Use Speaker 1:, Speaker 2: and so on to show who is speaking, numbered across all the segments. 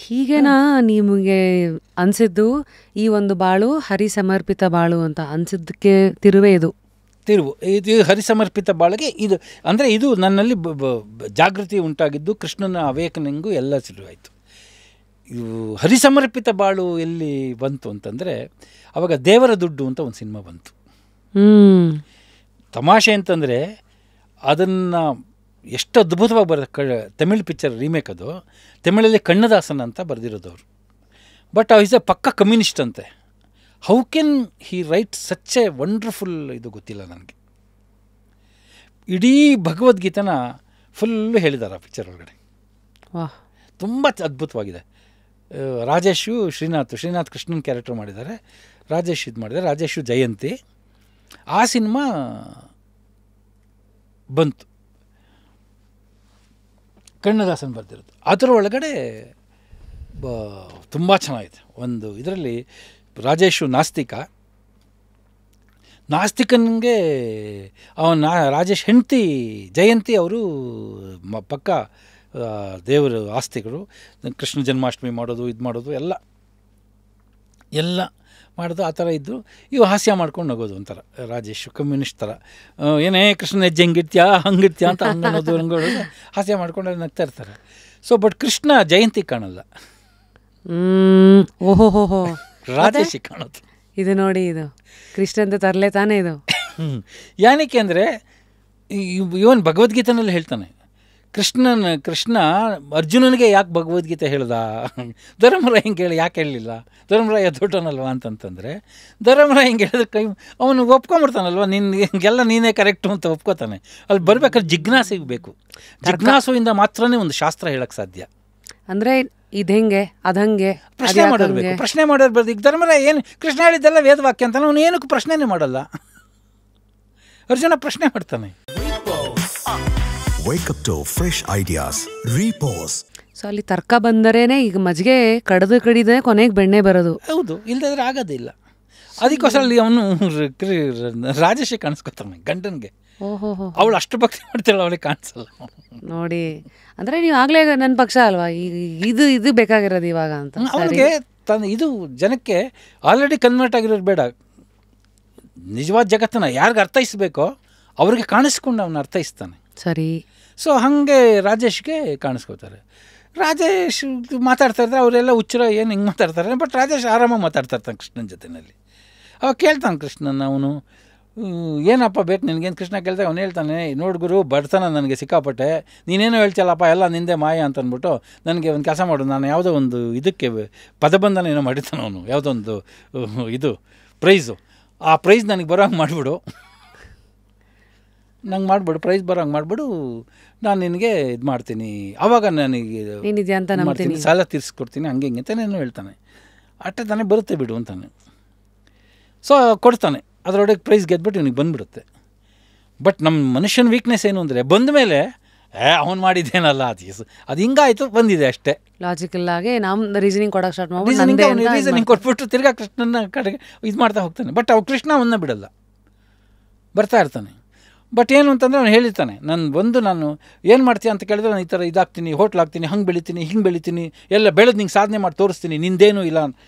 Speaker 1: ಹೀಗೆನಾ ನಿಮಗೆ ಅನ್ಸಿದ್ದು ಈ ಒಂದು ಬಾಳು ಹರಿಸಮರ್ಪಿತ ಬಾಳು ಅಂತ ಅನ್ಸಿದ್ದಕ್ಕೆ ತಿರುವೇ ಇದು
Speaker 2: ಇದು ಹರಿಸಮರ್ಪಿತ ಬಾಳಿಗೆ ಇದು ಅಂದರೆ ಇದು ನನ್ನಲ್ಲಿ ಜಾಗೃತಿ ಉಂಟಾಗಿದ್ದು, ಕೃಷ್ಣನ ಅವೇಕನಿಂಗು ಎಲ್ಲ ಶುರುವಾಯಿತು. ಇದು ಹರಿಸಮರ್ಪಿತ ಬಾಳು ಎಲ್ಲಿ ಬಂತು ಅಂತಂದರೆ ಆವಾಗ ದೇವರ ದುಡ್ಡು ಅಂತ ಒಂದು ಸಿನಿಮಾ ಬಂತು. ತಮಾಷೆ ಅಂತಂದರೆ ಅದನ್ನು ಎಷ್ಟು ಅದ್ಭುತವಾಗಿ ತಮಿಳ್ ಪಿಕ್ಚರ್ ರೀಮೇಕ್ ಅದು. ತಮಿಳಲ್ಲಿ ಕಣ್ಣದಾಸನ್ ಅಂತ ಬರೆದಿರೋದು ಅವರು. ಬಟ್ ಈಸ್ ಎ ಪಕ್ಕ ಕಮ್ಯುನಿಸ್ಟ್ ಅಂತೆ. How can he right such A wonderful ಇದು ಗೊತ್ತಿಲ್ಲ ನನಗೆ. ಇಡೀ ಭಗವದ್ಗೀತೆನ ಫುಲ್ಲು ಹೇಳಿದ್ದಾರೆ ಆ ಪಿಕ್ಚರ್ ಒಳಗಡೆ. ತುಂಬ ಅದ್ಭುತವಾಗಿದೆ. ರಾಜೇಶು ಶ್ರೀನಾಥ್ ಕೃಷ್ಣನ್ ಕ್ಯಾರೆಕ್ಟರ್ ಮಾಡಿದ್ದಾರೆ. ರಾಜೇಶ್ ಇದು ಮಾಡಿದ್ದಾರೆ. ರಾಜೇಶು ಜಯಂತಿ. ಆ ಸಿನಿಮಾ ಬಂತು, ಕಣ್ಣದಾಸನ್ ಬರ್ದಿರೋದು. ಅದರ ಒಳಗಡೆ ತುಂಬ ಚೆನ್ನಾಗಿದೆ. ಒಂದು ಇದರಲ್ಲಿ ರಾಜೇಶು ನಾಸ್ತಿಕನಿಗೆ ರಾಜೇಶ್ ಹೆಂಡತಿ ಜಯಂತಿ ಅವರು ಪಕ್ಕ ದೇವರು ಆಸ್ತಿಗಳು. ಕೃಷ್ಣ ಜನ್ಮಾಷ್ಟಮಿ ಮಾಡೋದು, ಇದು ಮಾಡೋದು ಎಲ್ಲ ಮಾಡೋದು. ಆ ಥರ ಇದ್ದರು. ಇವು ಹಾಸ್ಯ ಮಾಡ್ಕೊಂಡು ನಗೋದು ಒಂಥರ. ರಾಜೇಶ್ ಕಮ್ಯುನಿಸ್ಟ್ ಥರ ಏನೇ ಕೃಷ್ಣನ ಹೆಜ್ಜೆ ಹಂಗಿರ್ತೀಯ ಅಂತ ಹಂಗನ್ನೋದು ಹಾಸ್ಯ ಮಾಡ್ಕೊಂಡು ನಗ್ತಾ ಇರ್ತಾರೆ. ಸೊ ಬಟ್ ಕೃಷ್ಣ ಜಯಂತಿ ಕಾಣಲ್ಲ,
Speaker 1: ಓಹೋ
Speaker 2: ರಾಜೇಶಿ ಕಾಣೋದು.
Speaker 1: ಇದು ನೋಡಿ, ಇದು ಕೃಷ್ಣ ಅಂತ ತರಲೇ ತಾನೇ ಇದು.
Speaker 2: ಯಾನಕ್ಕೆ ಅಂದರೆ ಇವನ್ ಭಗವದ್ಗೀತೆನಲ್ಲಿ ಹೇಳ್ತಾನೆ, ಕೃಷ್ಣ ಅರ್ಜುನನಿಗೆ ಯಾಕೆ ಭಗವದ್ಗೀತೆ ಹೇಳ್ದ, ಧರ್ಮರಾಯ ಹಿಂಗೆ ಹೇಳಿ ಯಾಕೆ ಹೇಳಲಿಲ್ಲ, ಧರ್ಮರಾಯ ದೊಡ್ಡನಲ್ವ ಅಂತಂತಂದರೆ, ಧರ್ಮರಾಯ ಹಿಂಗೆ ಹೇಳಿದ್ರೆ ಅವನು ಒಪ್ಕೊಂಬಿಡ್ತಾನಲ್ವ, ನಿನಗೆಲ್ಲ ನೀನೇ ಕರೆಕ್ಟು ಅಂತ ಒಪ್ಕೋತಾನೆ. ಅಲ್ಲಿ ಬರ್ಬೇಕಾದ್ರೆ ಜಿಜ್ಞಾಸೆಗೆ ಬೇಕು. ಜಿಜ್ಞಾಸುವಿಂದ ಮಾತ್ರನೇ ಒಂದು ಶಾಸ್ತ್ರ ಹೇಳಕ್ಕೆ ಸಾಧ್ಯ.
Speaker 1: ಅಂದರೆ ಇದು ಹೆಂಗೆ ಅದಂಗೆ
Speaker 2: ಪ್ರಶ್ನೆ ಮಾಡೋರ್ಬೇಕು. ಈಗ ಧರ್ಮರಾಯ ಏನು ಕೃಷ್ಣ ಹೇಳಿದ್ದೆಲ್ಲ ವೇದವಾಕ್ಯ ಅಂತ ಅವನು ಏನಕ್ಕೂ ಪ್ರಶ್ನೆನೇ ಮಾಡಲ್ಲ. ಅರ್ಜುನ ಪ್ರಶ್ನೆ ಮಾಡ್ತಾನೆ.
Speaker 3: Wake up to fresh ideas. Repose.
Speaker 1: So ಅಲ್ಲಿ ತರ್ಕ ಬಂದರೇನೆ ಈಗ ಮಜ್ಜಿಗೆ ಕಡಿದೆ ಕೊನೆಗೆ ಬೆಣ್ಣೆ ಬರೋದು.
Speaker 2: ಹೌದು, ಇಲ್ಲದಿದ್ರೆ ಆಗೋದಿಲ್ಲ. ಅದಕ್ಕೋಸ್ಕರ ಅಲ್ಲಿ ಅವನು ರಾಜೇಶೇ ಕಾಣಿಸ್ಕೊತಾನೆ ಗಂಡನಿಗೆ. ಅವಳು ಅಷ್ಟು ಭಕ್ತಿ ಮಾಡ್ತಾಳೆ, ಅವಳಿಗೆ ಕಾಣಿಸಲ್ಲ.
Speaker 1: ನೋಡಿ, ಅಂದರೆ ನೀವು ಆಗಲೇ ನನ್ನ ಪಕ್ಷ ಅಲ್ವಾ, ಇದು ಬೇಕಾಗಿರೋದು ಇವಾಗ ಅಂತ.
Speaker 2: ಅವನಿಗೆ ಇದು ಜನಕ್ಕೆ ಆಲ್ರೆಡಿ ಕನ್ವರ್ಟ್ ಆಗಿರೋದು ಬೇಡ. ನಿಜವಾದ ಜಗತ್ತನ್ನ ಯಾರಿಗೆ ಅರ್ಥೈಸ್ಬೇಕೋ ಅವ್ರಿಗೆ ಕಾಣಿಸ್ಕೊಂಡು ಅವನು ಅರ್ಥೈಸ್ತಾನೆ.
Speaker 1: ಸರಿ.
Speaker 2: ಸೊ ಹಾಗೆ ರಾಜೇಶ್ಗೆ ಕಾಣಿಸ್ಕೋತಾರೆ. ರಾಜೇಶ್ ಮಾತಾಡ್ತಾ ಇರ್ತಾರೆ, ಅವರೆಲ್ಲ ಹುಚ್ಚರ ಏನು ಹಿಂಗೆ ಮಾತಾಡ್ತಾರೆ. ಬಟ್ ರಾಜೇಶ್ ಆರಾಮಾಗಿ ಮಾತಾಡ್ತಾ ಇರ್ತಾನೆ ಕೃಷ್ಣನ ಜೊತೆಯಲ್ಲಿ. ಅವಾಗ ಕೇಳ್ತಾನೆ ಕೃಷ್ಣನ ಅವನು, ಏನಪ್ಪ ಬೇಕು ನಿನಗೇನು ಕೃಷ್ಣ ಕೇಳ್ತಾನೆ. ಅವನು ಹೇಳ್ತಾನೆ, ನೋಡು ಗುರು, ಬಡತನ ನನಗೆ ಸಿಕ್ಕಾಪಟ್ಟೆ, ನೀನೇನೋ ಹೇಳ್ತಿಯಲ್ಲಪ್ಪ ಎಲ್ಲ ನಿಂದೆ ಮಾಯ ಅಂತ ಅಂದ್ಬಿಟ್ಟು ನನಗೆ ಒಂದು ಕೆಲಸ ಮಾಡು, ನಾನು ಯಾವುದೋ ಒಂದು ಇದಕ್ಕೆ ಪದಬಂಧನ ಏನೋ ಮಾಡಿರ್ತಾನೆ ಅವನು, ಯಾವುದೋ ಒಂದು ಇದು ಪ್ರೈಸು, ಆ ಪ್ರೈಸ್ ನನಗೆ ಬರೋ ಹಂಗೆ ಮಾಡಿಬಿಡು, ನಂಗೆ ಮಾಡಿಬಿಡು, ಪ್ರೈಸ್ ಬರೋ ಹಂಗೆ ಮಾಡಿಬಿಡು, ನಾನು ನಿನಗೆ ಇದು ಮಾಡ್ತೀನಿ, ಆವಾಗ ನನಗೆ ಮಾಡ್ತೀನಿ, ಸಾಲ ತೀರಿಸ್ಕೊಡ್ತೀನಿ, ಹಂಗೆ ಹಿಂಗೆ ಅಂತಾನೇನೋ ಹೇಳ್ತಾನೆ. ಅಷ್ಟೇ ತಾನೇ ಬರುತ್ತೆ ಬಿಡು ಅಂತಾನೆ. ಸೊ ಕೊಡ್ತಾನೆ. ಅದರೊಳಗೆ ಪ್ರೈಸ್ ಗೆದ್ಬಿಟ್ಟು ಇವನಿಗೆ ಬಂದುಬಿಡುತ್ತೆ. ಬಟ್ ನಮ್ಮ ಮನುಷ್ಯನ ವೀಕ್ನೆಸ್ ಏನು ಅಂದರೆ, ಬಂದ ಮೇಲೆ ಅವನು ಮಾಡಿದ್ದೇನಲ್ಲ, ಅದು ಹಿಂಗಾಯಿತು ಬಂದಿದೆ ಅಷ್ಟೇ.
Speaker 1: ಲಾಜಿಕಲ್ ಆಗಿ ನಾವು ರೀಸನಿಂಗ್ ಕೊಡೋಕೆ ಸ್ಟಾರ್ಟ್
Speaker 2: ಮಾಡಿ ರೀಸನಿಂಗ್ ಕೊಟ್ಬಿಟ್ಟು ತಿರ್ಗಾ ಕೃಷ್ಣನ ಕಡೆಗೆ ಇದು ಮಾಡ್ತಾ ಹೋಗ್ತಾನೆ. ಬಟ್ ಅವ್ರು ಕೃಷ್ಣ ಅವನ್ನ ಬಿಡಲ್ಲ, ಬರ್ತಾ ಇರ್ತಾನೆ. ಬಟ್ ಏನು ಅಂತಂದರೆ ಅವನು ಹೇಳಿರ್ತಾನೆ, ನಾನು ಏನು ಮಾಡ್ತೀಯ ಅಂತ ಕೇಳಿದ್ರೆ, ನಾನು ಈ ಥರ ಇದಾಗ್ತೀನಿ, ಹೋಟ್ಲ್ ಆಗ್ತೀನಿ, ಹಂಗೆ ಬೆಳಿತೀನಿ, ಹಿಂಗೆ ಬೆಳಿತೀನಿ, ಎಲ್ಲ ಬೆಳೆದು ನಿಂಗೆ ಸಾಧನೆ ಮಾಡಿ ತೋರಿಸ್ತೀನಿ, ನಿಂದೇನೂ ಇಲ್ಲ,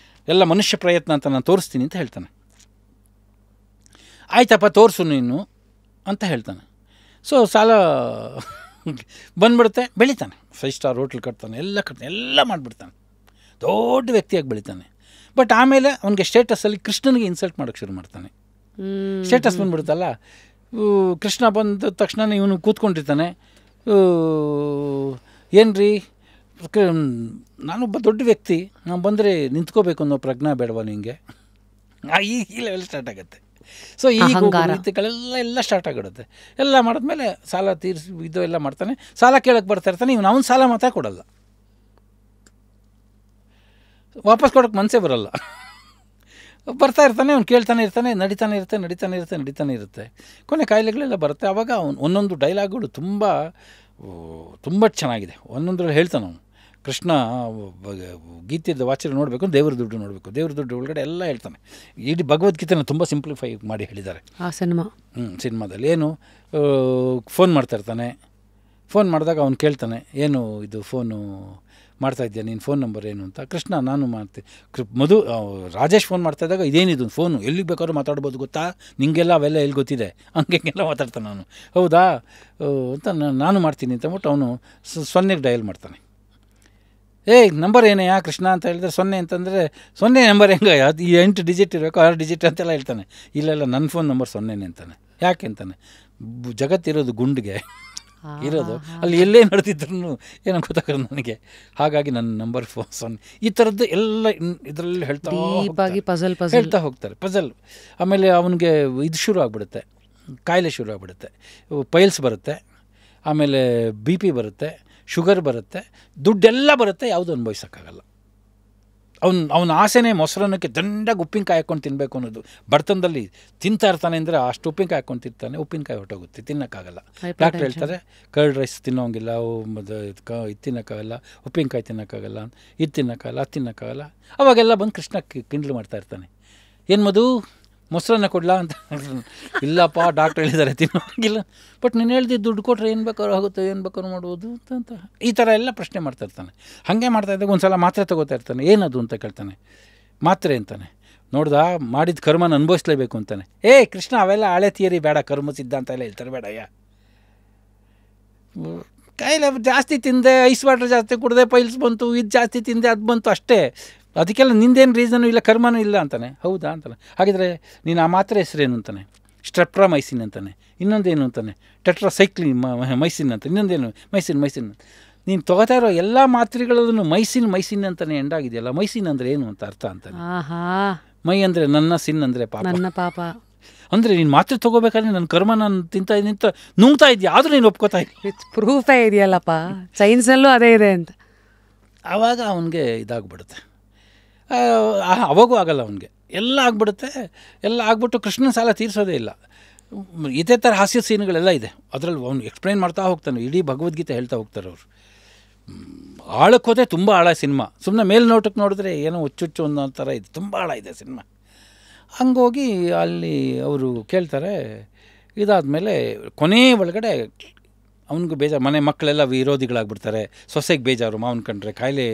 Speaker 2: ಎಲ್ಲ ಮನುಷ್ಯ ಪ್ರಯತ್ನ ಅಂತ ನಾನು ತೋರಿಸ್ತೀನಿ ಅಂತ ಹೇಳ್ತಾನೆ. ಆಯ್ತಪ್ಪ ತೋರಿಸು ನೀನು ಅಂತ ಹೇಳ್ತಾನೆ. ಸೊ ಸಾಲ ಬಂದ್ಬಿಡುತ್ತೆ, ಬೆಳಿತಾನೆ, 5 ಸ್ಟಾರ್ ಹೋಟ್ಲ್ ಕಟ್ತಾನೆ, ಎಲ್ಲ ಮಾಡಿಬಿಡ್ತಾನೆ, ದೊಡ್ಡ ವ್ಯಕ್ತಿಯಾಗಿ ಬೆಳಿತಾನೆ. ಬಟ್ ಆಮೇಲೆ ಅವನಿಗೆ ಸ್ಟೇಟಸಲ್ಲಿ ಕೃಷ್ಣನಿಗೆ ಇನ್ಸಲ್ಟ್ ಮಾಡೋಕ್ಕೆ ಶುರು ಮಾಡ್ತಾನೆ. ಸ್ಟೇಟಸ್ ಬಂದ್ಬಿಡುತ್ತಲ್ಲ, ಕೃಷ್ಣ ಬಂದ ತಕ್ಷಣ ಇವನು ಕೂತ್ಕೊಂಡಿರ್ತಾನೆ. ಏನು ರೀ, ನಾನೊಬ್ಬ ದೊಡ್ಡ ವ್ಯಕ್ತಿ, ನಾನು ಬಂದರೆ ನಿಂತ್ಕೋಬೇಕು ಅನ್ನೋ ಪ್ರಜ್ಞೆ ಬೇಡವಾ ನಿಮಗೆ, ಈ ಲೆವೆಲ್ ಸ್ಟಾರ್ಟ್ ಆಗುತ್ತೆ. ಸೊ ಈ ರೀತಿಗಳೆಲ್ಲ ಸ್ಟಾರ್ಟ್ ಆಗಿಡುತ್ತೆ. ಎಲ್ಲ ಮಾಡಿದ್ಮೇಲೆ ಸಾಲ ತೀರಿಸಿ ಇದು ಎಲ್ಲ ಮಾಡ್ತಾನೆ. ಸಾಲ ಕೇಳೋಕ್ಕೆ ಬರ್ತಾ ಇರ್ತಾನೆ, ಇವನು ಅವನ ಸಾಲ ಮಾತ್ರ ಕೊಡಲ್ಲ, ವಾಪಸ್ ಕೊಡೋಕ್ಕೆ ಮನಸ್ಸೇ ಬರಲ್ಲ. ಬರ್ತಾ ಇರ್ತಾನೆ, ಅವ್ನು ಕೇಳ್ತಾನೆ ಇರ್ತಾನೆ, ನಡೀತಾನೆ ಇರುತ್ತೆ. ಕೊನೆ ಕಾಯಿಲೆಗಳೆಲ್ಲ ಬರುತ್ತೆ. ಆವಾಗ ಒಂದೊಂದು ಡೈಲಾಗ್ಗಳು ತುಂಬ ಚೆನ್ನಾಗಿದೆ. ಒಂದೊಂದರಲ್ಲಿ ಹೇಳ್ತಾನೆ ಅವನು, ಕೃಷ್ಣ ಗೀತೆದ ವಾಚರ್ ನೋಡಬೇಕು, ದೇವ್ರ ದುಡ್ಡು ನೋಡಬೇಕು, ದೇವ್ರ ದುಡ್ಡು ಒಳಗಡೆ ಎಲ್ಲ ಹೇಳ್ತಾನೆ. ಇಡೀ ಭಗವದ್ಗೀತೆನ ತುಂಬ ಸಿಂಪ್ಲಿಫೈ ಮಾಡಿ ಹೇಳಿದ್ದಾರೆ
Speaker 1: ಆ ಸಿನಿಮಾದಲ್ಲಿ.
Speaker 2: ಏನು ಫೋನ್ ಮಾಡ್ತಾ ಇರ್ತಾನೆ, ಫೋನ್ ಮಾಡಿದಾಗ ಅವ್ನು ಕೇಳ್ತಾನೆ, ಏನು ಇದು ಫೋನು ಮಾಡ್ತಾಯಿದ್ಯಾ, ನೀನು ಫೋನ್ ನಂಬರ್ ಏನು ಅಂತ. ಕೃಷ್ಣ ನಾನು ಮಾಡ್ತೀನಿ. ರಾಜೇಶ್ ಫೋನ್ ಮಾಡ್ತಾಯಿದ್ದಾಗ ಇದೇನಿದು ಫೋನು, ಎಲ್ಲಿಗೆ ಬೇಕಾದ್ರೂ ಮಾತಾಡ್ಬೋದು ಗೊತ್ತಾ, ನಿಂಗೆಲ್ಲ ಅವೆಲ್ಲ ಎಲ್ಲಿ ಗೊತ್ತಿದೆ, ಹಂಗೆಲ್ಲ ಮಾತಾಡ್ತಾನೆ ನಾನು. ಹೌದಾ ಅಂತ ನಾನು ಮಾಡ್ತೀನಿ ಅಂತ ಅಂದ್ಬಿಟ್ಟು ಅವನು 0ಗೆ ಡಯಲ್ ಮಾಡ್ತಾನೆ. ನಂಬರ್ ಏನೆಯಾ ಕೃಷ್ಣ ಅಂತ ಹೇಳಿದ್ರೆ 0 ಅಂತಂದರೆ 0 ನಂಬರ್ ಹೆಂಗೆ, ಅದು 8 ಡಿಜಿಟ್ ಇರಬೇಕು, 6 ಡಿಜಿಟ್ ಅಂತೆಲ್ಲ ಹೇಳ್ತಾನೆ. ಇಲ್ಲ ನನ್ನ ಫೋನ್ ನಂಬರ್ 0 ಅಂತಾನೆ. ಯಾಕೆ ಅಂತಾನೆ, ಜಗತ್ತಿರೋದು ಗುಂಡಿಗೆ ಇರೋದು, ಅಲ್ಲಿ ಎಲ್ಲೇ ನಡೆದಿದ್ರು ಏನೋ ಗೊತ್ತಾಗೋದು ನನಗೆ, ಹಾಗಾಗಿ ನನ್ನ ನಂಬರ್ 0. ಈ ಥರದ್ದು ಎಲ್ಲ ಇದರಲ್ಲಿ ಹೇಳ್ತಾ ಹೋಗ್ತಾರೆ ಪಜಲ್. ಆಮೇಲೆ ಅವನಿಗೆ ಇದು ಶುರು ಆಗಿಬಿಡುತ್ತೆ, ಕಾಯಿಲೆ ಶುರು ಆಗಿಬಿಡುತ್ತೆ, ಪೈಲ್ಸ್ ಬರುತ್ತೆ, ಆಮೇಲೆ BP ಬರುತ್ತೆ, ಶುಗರ್ ಬರುತ್ತೆ, ದುಡ್ಡೆಲ್ಲ ಬರುತ್ತೆ, ಯಾವುದೂ ಅನುಭವಿಸೋಕ್ಕಾಗಲ್ಲ. ಅವನ ಆಸೆನೇ ಮೊಸರನ್ನಕ್ಕೆ ದಂಡಾಗಿ ಉಪ್ಪಿನಕಾಯಿ ಹಾಕ್ಕೊಂಡು ತಿನ್ನಬೇಕು ಅನ್ನೋದು. ಬರ್ತನದಲ್ಲಿ ತಿಂತಾ ಇರ್ತಾನೆ ಅಂದರೆ ಅಷ್ಟು ಉಪ್ಪಿನಕಾಯಿ ಹಾಕ್ಕೊಂಡು ತಿಂತಾನೆ, ಉಪ್ಪಿನಕಾಯಿ ಹೊಟ್ಟೋಗುತ್ತೆ, ತಿನ್ನೋಕ್ಕಾಗಲ್ಲ. ಡಾಕ್ಟ್ರ್ ಹೇಳ್ತಾರೆ ಕರ್ಡ್ ರೈಸ್ ತಿನ್ನೋಂಗಿಲ್ಲ, ಇದು ತಿನ್ನೋಕ್ಕಾಗಲ್ಲ, ಉಪ್ಪಿನಕಾಯಿ ತಿನ್ನೋಕ್ಕಾಗಲ್ಲ, ಇದು ತಿನ್ನೋಕ್ಕಾಗಲ್ಲ, ಅದು ತಿನ್ನೋಕ್ಕಾಗಲ್ಲ. ಅವಾಗೆಲ್ಲ ಬಂದು ಕೃಷ್ಣ ಕಿಂಡ್ಲು ಮಾಡ್ತಾ ಇರ್ತಾನೆ, ಏನು ಮಧು ಮೊಸರನ್ನ ಕೊಡಲಾ ಅಂತ. ಇಲ್ಲಪ್ಪ ಡಾಕ್ಟ್ರ್ ಹೇಳಿದ್ದಾರೆ ತಿನ್ನೋಂಗಿಲ್ಲ, ಬಟ್ ನೀನು ಹೇಳ್ದು ದುಡ್ಡು ಕೊಟ್ಟರೆ ಏನು ಬೇಕಾದ್ರೂ ಆಗುತ್ತೆ, ಏನು ಬೇಕಾದ್ರೂ ಮಾಡ್ಬೋದು ಅಂತ ಈ ಥರ ಎಲ್ಲ ಪ್ರಶ್ನೆ ಮಾಡ್ತಾ ಇರ್ತಾನೆ. ಹಾಗೆ ಮಾಡ್ತಾಯಿದ್ದಾಗ ಒಂದು ಸಲ ಮಾತ್ರೆ ತೊಗೋತಾ ಇರ್ತಾನೆ. ಏನದು ಅಂತ ಕೇಳ್ತಾನೆ. ಮಾತ್ರೆ ಅಂತಾನೆ. ನೋಡ್ದಾ ಮಾಡಿದ ಕರ್ಮನ ಅನುಭವಿಸ್ಲೇಬೇಕು ಅಂತಾನೆ. ಕೃಷ್ಣ ಅವೆಲ್ಲ ಹಳೆ ಥಿಯರಿ ಬೇಡ, ಕರ್ಮ ಸಿದ್ಧಾಂತ ಎಲ್ಲ ಹೇಳ್ತಾರೆ ಬೇಡಯ್ಯ. ಕಾಯಿಲೆ ಜಾಸ್ತಿ ತಿಂದೆ, ಐಸ್ ವಾಟರ್ ಜಾಸ್ತಿ ಕುಡಿದೆ, ಪೈಲ್ಸ್ ಬಂತು, ಇದು ಜಾಸ್ತಿ ತಿಂದೆ, ಅದು ಬಂತು, ಅಷ್ಟೇ. ಅದಕ್ಕೆಲ್ಲ ನಿಂದೇನು ರೀಸನು ಇಲ್ಲ, ಕರ್ಮನೂ ಇಲ್ಲ ಅಂತಾನೆ. ಹೌದಾ ಅಂತಾನೆ. ಹಾಗಿದ್ರೆ ನೀನು ಆ ಮಾತ್ರೆ ಹೆಸರೇನು ಅಂತಾನೆ. ಸ್ಟ್ರೆಪ್ಟ್ರಾಮೈಸಿನ್ ಅಂತಾನೆ. ಇನ್ನೊಂದೇನು ಅಂತಾನೆ, ಟೆಟ್ರಾಸೈಕ್ಲಿನ್ ಮೈಸಿನ್ ಅಂತ. ಇನ್ನೊಂದೇನು ಮೈಸಿನ್. ನೀನು ತೊಗೋತಾ ಇರೋ ಎಲ್ಲ ಮಾತ್ರೆಗಳಲ್ಲೂ ಮೈಸಿನ್ ಅಂತಾನೆ ಎಂಡಾಗಿದೆಯಲ್ಲ. ಮೈಸಿನ್ ಅಂದರೆ ಏನು ಅಂತ ಅರ್ಥ ಅಂತಾನೆ. ಮೈ ಅಂದರೆ ನನ್ನ, ಸಿನ್ ಅಂದರೆ ಪಾಪ. ಅಂದರೆ ನೀನು ಮಾತ್ರೆ ತೊಗೋಬೇಕಾದ್ರೆ ನನ್ನ ಕರ್ಮ ನಾನು ತಿಂತ ನುಂಗ್ತಾ ಇದೆಯಾ, ಆದರೂ ನೀನು ಒಪ್ಕೋತಾ ಇಲ್ಲ.
Speaker 1: ಪ್ರೂಫೇ ಇದೆಯಲ್ಲಪ್ಪ, ಸೈನ್ಸಲ್ಲೂ ಅದೇ ಇದೆ ಅಂತ.
Speaker 2: ಆವಾಗ ಅವನಿಗೆ ಇದಾಗ್ಬಿಡುತ್ತೆ. ಅವಾಗೂ ಆಗಲ್ಲ ಅವನಿಗೆ, ಎಲ್ಲ ಆಗ್ಬಿಡುತ್ತೆ. ಎಲ್ಲ ಆಗ್ಬಿಟ್ಟು ಕೃಷ್ಣನ ಸಾಲ ತೀರಿಸೋದೇ ಇಲ್ಲ. ಇದೇ ಥರ ಹಾಸ್ಯ ಸೀನ್ಗಳೆಲ್ಲ ಇದೆ ಅದರಲ್ಲಿ. ಅವನು ಎಕ್ಸ್ಪ್ಲೈನ್ ಮಾಡ್ತಾ ಹೋಗ್ತಾನೆ, ಇಡೀ ಭಗವದ್ಗೀತೆ ಹೇಳ್ತಾ ಹೋಗ್ತಾರೆ ಅವರು. ಆಳಕ್ಕೆ ಹೋದರೆ ತುಂಬ ಆಳ ಸಿನಿಮಾ. ಸುಮ್ಮನೆ ಮೇಲ್ನೋಟಕ್ಕೆ ನೋಡಿದ್ರೆ ಏನೋ ಹುಚ್ಚುಚ್ಚು ಅನ್ನೋ ಥರ ಇದೆ, ತುಂಬ ಆಳ ಇದೆ ಸಿನಿಮಾ. ಹಂಗೋಗಿ ಅಲ್ಲಿ ಅವರು ಕೇಳ್ತಾರೆ. ಇದಾದಮೇಲೆ ಕೊನೆ ಒಳಗಡೆ ಅವನಿಗೂ ಬೇಜಾರು, ಮನೆ ಮಕ್ಕಳೆಲ್ಲ ವಿರೋಧಿಗಳಾಗ್ಬಿಡ್ತಾರೆ, ಸೊಸೆಗೆ ಬೇಜಾರು, ಮಾವನ ಕಂಡ್ರೆ ಕಾಯಿಲೆ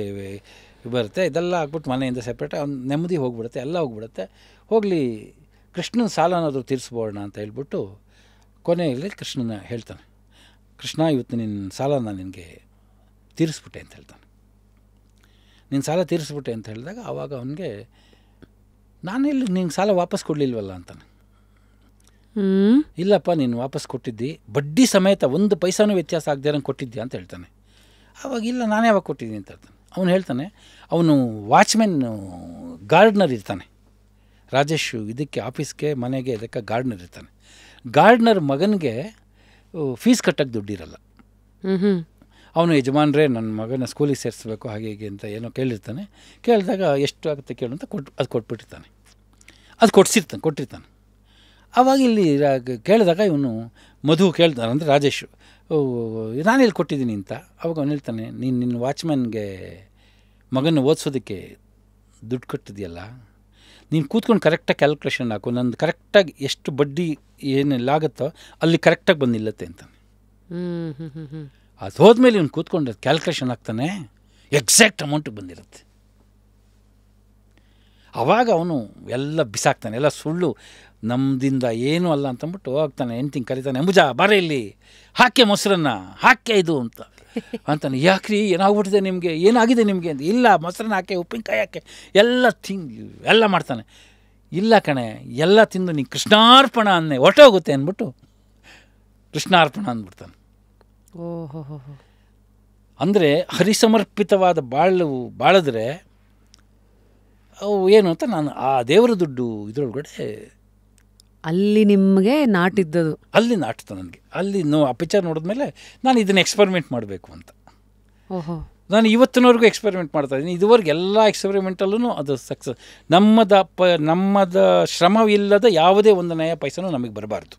Speaker 2: ಬರುತ್ತೆ, ಇದೆಲ್ಲ ಆಗ್ಬಿಟ್ಟು ಮನೆಯಿಂದ ಸೆಪ್ರೇಟ್ ಅವ್ನು ನೆಮ್ಮದಿ ಹೋಗ್ಬಿಡುತ್ತೆ, ಎಲ್ಲ ಹೋಗ್ಬಿಡುತ್ತೆ. ಹೋಗಲಿ ಕೃಷ್ಣನ ಸಾಲನಾದರೂ ತೀರಿಸ್ಬೋಣ ಅಂತ ಹೇಳ್ಬಿಟ್ಟು ಕೊನೆಯಲ್ಲಿ ಕೃಷ್ಣನ ಹೇಳ್ತಾನೆ, ಕೃಷ್ಣ ಇವತ್ತು ನಿನ್ನ ಸಾಲನ ನಿನಗೆ ತೀರಿಸ್ಬಿಟ್ಟೆ ಅಂತ ಹೇಳ್ತಾನೆ. ನಿನ್ನ ಸಾಲ ತೀರಿಸ್ಬಿಟ್ಟೆ ಅಂತ ಹೇಳಿದಾಗ ಆವಾಗ ಅವನಿಗೆ ನಾನೆಲ್ಲಿ ನಿಂಗೆ ಸಾಲ ವಾಪಸ್ ಕೊಡಲಿಲ್ವಲ್ಲ ಅಂತಾನೆ. ಇಲ್ಲಪ್ಪ ನೀನು ವಾಪಸ್ ಕೊಟ್ಟಿದ್ದಿ, ಬಡ್ಡಿ ಸಮೇತ 1 ಪೈಸಾನೂ ವ್ಯತ್ಯಾಸ ಆಗದೇರಂಗೆ ಕೊಟ್ಟಿದ್ಯಾ ಅಂತ ಹೇಳ್ತಾನೆ. ಆವಾಗ ಇಲ್ಲ ನಾನೇ ಯಾವಾಗ ಕೊಟ್ಟಿದ್ದೀನಿ ಅಂತ ಹೇಳ್ತಾನೆ. ಅವನು ಹೇಳ್ತಾನೆ, ಅವನು ವಾಚ್ಮೆನ್ ಗಾರ್ಡ್ನರ್ ಇರ್ತಾನೆ. ರಾಜೇಶ್ ಇದಕ್ಕೆ ಆಫೀಸ್ಗೆ ಮನೆಗೆ ಇದಕ್ಕೆ ಗಾರ್ಡ್ನರ್ ಇರ್ತಾನೆ. ಗಾರ್ಡ್ನರ್ ಮಗನಿಗೆ ಫೀಸ್ ಕಟ್ಟೋಕ್ಕೆ ದುಡ್ಡಿರಲ್ಲ. ಅವನು ಯಜಮಾನ್ರೇ ನನ್ನ ಮಗನ ಸ್ಕೂಲಿಗೆ ಸೇರಿಸ್ಬೇಕು ಹಾಗೆ ಹೀಗೆ ಅಂತ ಏನೋ ಕೇಳಿರ್ತಾನೆ. ಕೇಳಿದಾಗ ಎಷ್ಟು ಆಗುತ್ತೆ ಕೇಳು ಅಂತ ಅದು ಕೊಟ್ಬಿಟ್ಟಿರ್ತಾನೆ. ಅದು ಕೊಟ್ಟಿರ್ತಾನೆ. ಆವಾಗ ಇಲ್ಲಿ ಕೇಳಿದಾಗ ಇವನು ಮಧು ಕೇಳ್ತಾನೆ, ಅಂದರೆ ರಾಜೇಶು, ನಾನೆಲ್ಲಿ ಕೊಟ್ಟಿದ್ದೀನಿ ಅಂತ. ಅವಾಗ ಅವನು ಹೇಳ್ತಾನೆ, ನೀನು ನಿನ್ನ ವಾಚ್ಮ್ಯಾನ್ಗೆ ಮಗನ ಓದಿಸೋದಕ್ಕೆ ದುಡ್ಡು ಕೊಟ್ಟಿದೆಯಲ್ಲ, ನೀನು ಕೂತ್ಕೊಂಡು ಕರೆಕ್ಟಾಗಿ ಕ್ಯಾಲ್ಕುಲೇಷನ್ ಹಾಕು, ನಂದು ಕರೆಕ್ಟಾಗಿ ಎಷ್ಟು ಬಡ್ಡಿ ಏನೆಲ್ಲ ಆಗುತ್ತೋ ಅಲ್ಲಿ ಕರೆಕ್ಟಾಗಿ ಬಂದು ನಿಲ್ಲತ್ತೆ ಅಂತಾನೆ. ಅದು ಹೋದ್ಮೇಲೆ ಇವನು ಕೂತ್ಕೊಂಡು ಕ್ಯಾಲ್ಕುಲೇಷನ್ ಹಾಕ್ತಾನೆ, ಎಕ್ಸಾಕ್ಟ್ ಅಮೌಂಟಿಗೆ ಬಂದಿರುತ್ತೆ. ಆವಾಗ ಅವನು ಎಲ್ಲ ಬಿಸಾಕ್ತಾನೆ, ಎಲ್ಲ ಸುಳ್ಳು, ನಮ್ಮದಿಂದ ಏನೂ ಅಲ್ಲ ಅಂತಂದ್ಬಿಟ್ಟು ಹೋಗ್ತಾನೆ. ಹೆಂಡ್ತಿಂಗೆ ಕರೀತಾನೆ, ಅಂಬುಜಾ ಬಾರ ಇಲ್ಲಿ, ಹಾಕೆ ಮೊಸರನ್ನ, ಹಾಕೆ ಇದು ಅಂತ ಅಂತಾನೆ. ಯಾಕ್ರಿ ಏನಾಗ್ಬಿಟ್ಟಿದೆ ನಿಮಗೆ, ಏನಾಗಿದೆ ನಿಮಗೆ ಅಂತ. ಇಲ್ಲ ಮೊಸರನ್ನ ಹಾಕೆ, ಉಪ್ಪಿನಕಾಯಿ ಹಾಕೆ, ಎಲ್ಲ ಮಾಡ್ತಾನೆ. ಇಲ್ಲ ಕಣೆ, ಎಲ್ಲ ತಿಂದು ನೀನು ಕೃಷ್ಣಾರ್ಪಣ ಅನ್ನೆ ಹೊರಟೋಗುತ್ತೆ ಅಂದ್ಬಿಟ್ಟು ಕೃಷ್ಣಾರ್ಪಣ ಅಂದ್ಬಿಡ್ತಾನೆ.
Speaker 1: ಓಹೋ.
Speaker 2: ಅಂದರೆ ಹರಿಸಮರ್ಪಿತವಾದ ಬಾಳಿದ್ರೆ ಅವು ಏನು ಅಂತ ನಾನು ಆ ದೇವರ ದುಡ್ಡು ಇದರೊಳಗಡೆ
Speaker 1: ಅಲ್ಲಿ ನಿಮಗೆ ನಾಟಿದ್ದದು,
Speaker 2: ಅಲ್ಲಿ ನಾಟ್ತು ನನಗೆ. ಅಲ್ಲಿ ಆ ಪಿಕ್ಚರ್ ನೋಡಿದ್ಮೇಲೆ ನಾನು ಇದನ್ನು ಎಕ್ಸ್ಪರಿಮೆಂಟ್ ಮಾಡಬೇಕು ಅಂತ.
Speaker 1: ಓಹೋ.
Speaker 2: ನಾನು ಇವತ್ತಿನವರೆಗೂ ಎಕ್ಸ್ಪೆರಿಮೆಂಟ್ ಮಾಡ್ತಾಯಿದ್ದೀನಿ. ಇದುವರೆಗೆ ಎಲ್ಲ ಎಕ್ಸ್ಪೆರಿಮೆಂಟಲ್ಲೂ ಅದು ಸಕ್ಸಸ್. ನಮ್ಮದ ಶ್ರಮವಿಲ್ಲದ ಯಾವುದೇ ಒಂದು ನಯ ಪೈಸನೂ ನಮಗೆ ಬರಬಾರ್ದು.